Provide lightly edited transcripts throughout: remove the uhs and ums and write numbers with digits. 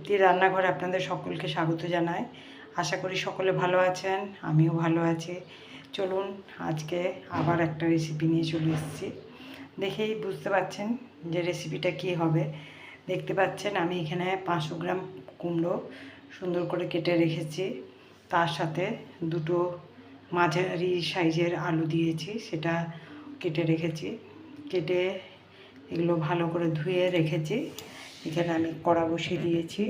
তৃপ্তি রান্নাঘরে আপনাদের সকলকে স্বাগত জানাই। আশা করি সকলে ভালো আছেন, আমিও ভালো আছি। চলুন আজকে আবার একটা রেসিপি নিয়ে চলে এসেছি। দেখেই বুঝতে পারছেন যে রেসিপিটা কী হবে। দেখতে পাচ্ছেন আমি এখানে 500 গ্রাম কুমড়ো সুন্দর করে কেটে রেখেছি। তার সাথে দুটো মাঝারি সাইজের আলু দিয়েছি, সেটা কেটে রেখেছি। কেটে এগুলো ভালো করে ধুয়ে রেখেছি। এখানে আমি কড়া বসিয়ে দিয়েছি।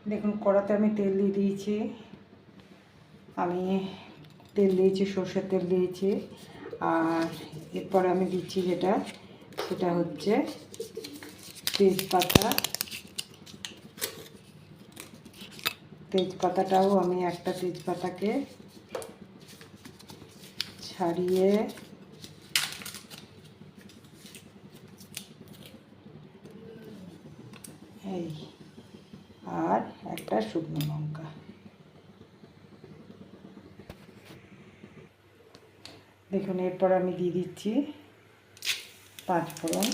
দেখুন কড়াতে আমি তেল দিয়ে দিয়েছি। আমি তেল দিয়েছি, সর্ষের তেল দিয়েছি। আর এরপর আমি দিচ্ছি সেটা হচ্ছে তেজপাতা। তেজপাতাটাও আমি একটা তেজপাতাকে ছাড়িয়ে এই আর একটা শুকনো লঙ্কা। দেখুন এরপর আমি দিয়ে দিচ্ছি 5 ফোড়ন।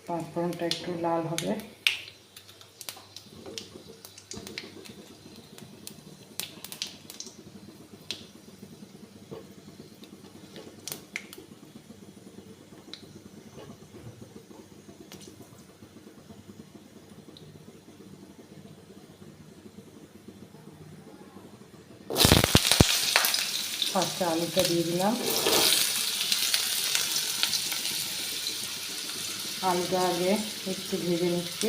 5 ফোড়নটা একটু লাল হবে। ফার্স্টে আলুটা দিয়ে দিলাম। আলুটা আগে একটু ভেজে নিচ্ছি।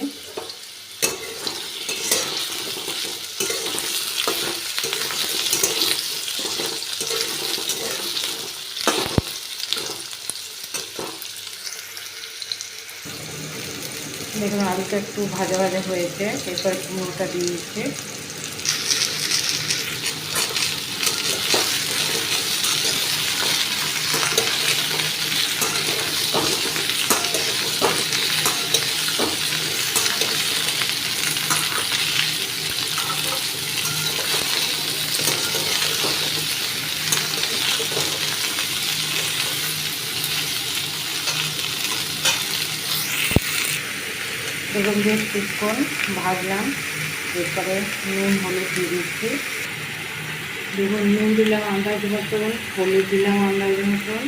দেখুন আলুটা একটু ভাজা ভাজা হয়েছে। এরপর কুমড়োটা দিয়ে দিচ্ছি। দেখুন বেশ কিছুক্ষণ ভাজলাম। এরপরে নুন হলুদ দিয়ে দিচ্ছি। দেখুন নুন দিলাম আন্দাজ মতন, হলুদ দিলাম আন্দাজ মতন,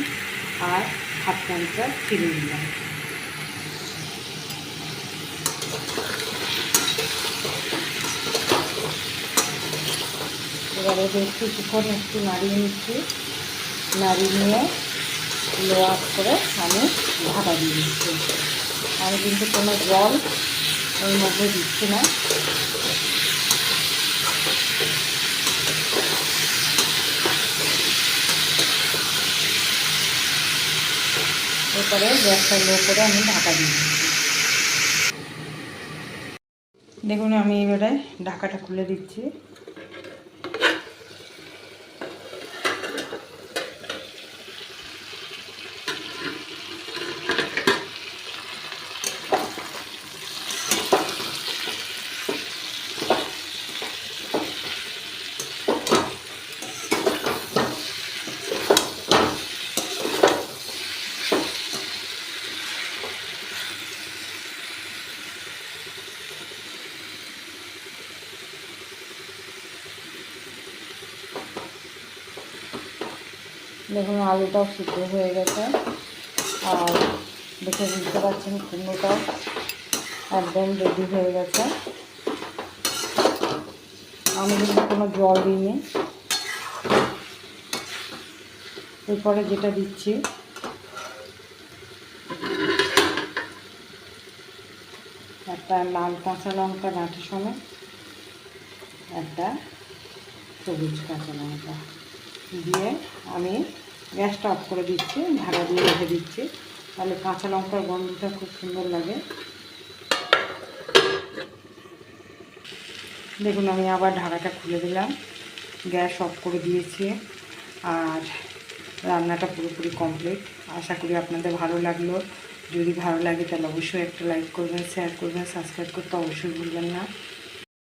আর হাফ চামচা চিনি দিলাম। এবারে বেশ কিছুক্ষণ একটু নাড়িয়ে নিচ্ছি। নাড়িয়ে নিয়ে লো আঁচ করে আমি ঢাকা দিয়ে দিচ্ছি। আমি কিন্তু কোনো জল ওর মধ্যে দিচ্ছি না। এরপরে গ্যাসটা লো করে আমি ঢাকা দিয়ে দিচ্ছি। দেখুন আমি এবারে ঢাকাটা খুলে দিচ্ছি। দেখুন আলুটাও সিদ্ধ হয়ে গেছে। আর দেখে বুঝতে পারছেন কুমড়োটাও একদম রেডি হয়ে গেছে। আমি কিন্তু কোনো জল দিইনি। এরপরে যেটা দিচ্ছি একটা লাল কাঁচা লঙ্কা ডাঁটা সমেত, একটা সবুজ কাঁচা লঙ্কা দিয়ে আমি গ্যাসটা অফ করে দিচ্ছি। ঢাকা দিয়ে রেখে দিচ্ছি, তাহলে কাঁচা লঙ্কার গন্ধটা খুব সুন্দর লাগে। দেখুন আমি আবার ঢাকাটা খুলে দিলাম, গ্যাস অফ করে দিয়েছি। আর রান্নাটা পুরোপুরি কমপ্লিট। আশা করি আপনাদের ভালো লাগলো। যদি ভালো লাগে তাহলে অবশ্যই একটা লাইক করবেন, শেয়ার করবেন, সাবস্ক্রাইব করতে অবশ্যই ভুলবেন না।